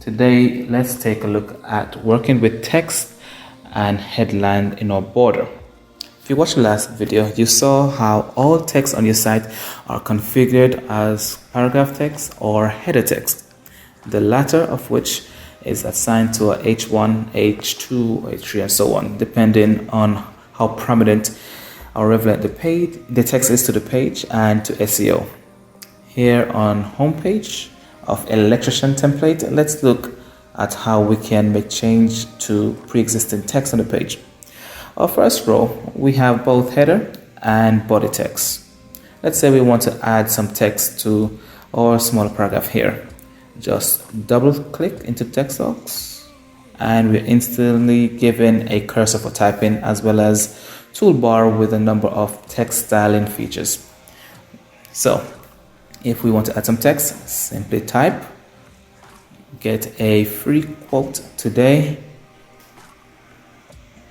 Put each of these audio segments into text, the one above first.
Today, let's take a look at working with text and headline in our border. If you watched the last video, you saw how all text on your site are configured as paragraph text or header text, the latter of which is assigned to a H1, H2, H3, and so on, depending on how prominent or relevant the text is to the page and to SEO. Here on homepage of electrician template, let's look at how we can make change to pre-existing text on the page. Our first row, we have both header and body text. Let's say we want to add some text to our small paragraph here. Just double click into text box and we're instantly given a cursor for typing as well as toolbar with a number of text styling features. So if we want to add some text, simply type, get a free quote today.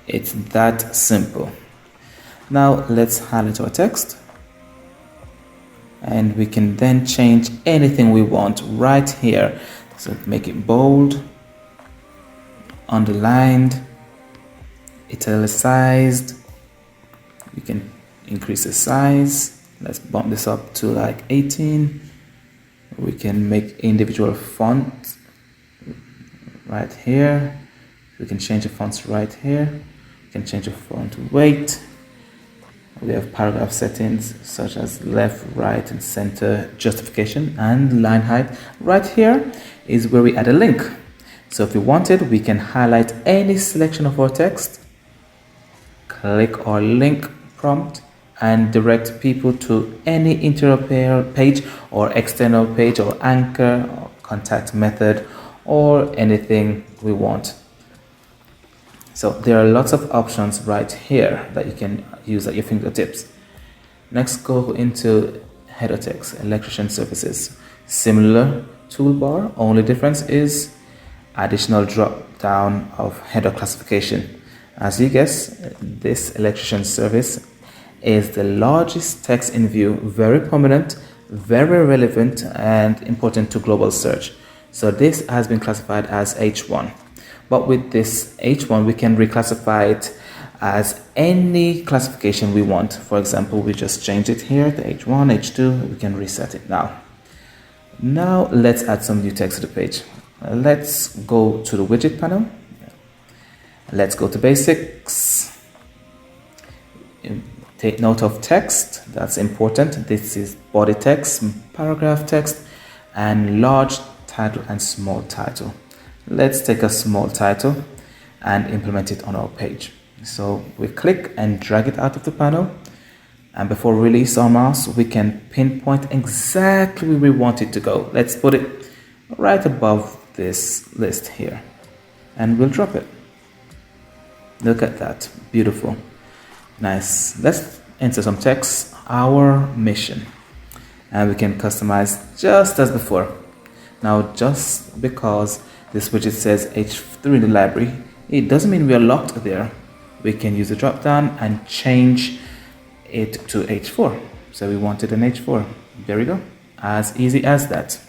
It's that simple. Now let's highlight our text and we can then change anything we want right here. So make it bold, underlined, italicized. We can increase the size. Let's bump this up to like 18. We can make individual fonts right here. We can change the fonts right here. We can change the font weight. We have paragraph settings such as left, right, and center, justification, and line height. Right here is where we add a link. So if we wanted, we can highlight any selection of our text, click our link prompt, and direct people to any interior page or external page or anchor or contact method or anything we want. So there are lots of options right here that you can use at your fingertips. Next, go into header text, electrician services. Similar toolbar, only difference is additional drop down of header classification. As you guess, this electrician service is the largest text in view, very prominent, very relevant, and important to global search. So this has been classified as H1. But with this H1, we can reclassify it as any classification we want. For example, we just change it here to H1, H2, we can reset it now. Now let's add some new text to the page. Let's go to the widget panel. Let's go to basics. Take note of text, that's important. This is body text, paragraph text, and large title and small title. Let's take a small title and implement it on our page. So we click and drag it out of the panel, and before we release our mouse, we can pinpoint exactly where we want it to go. Let's put it right above this list here, and we'll drop it. Look at that, beautiful. Nice. Let's enter some text, our mission, and we can customize just as before. Now, just because this widget says H3 in the library, it doesn't mean we are locked there. We can use the drop down and change it to H4. So we wanted an H4. There we go. As easy as that.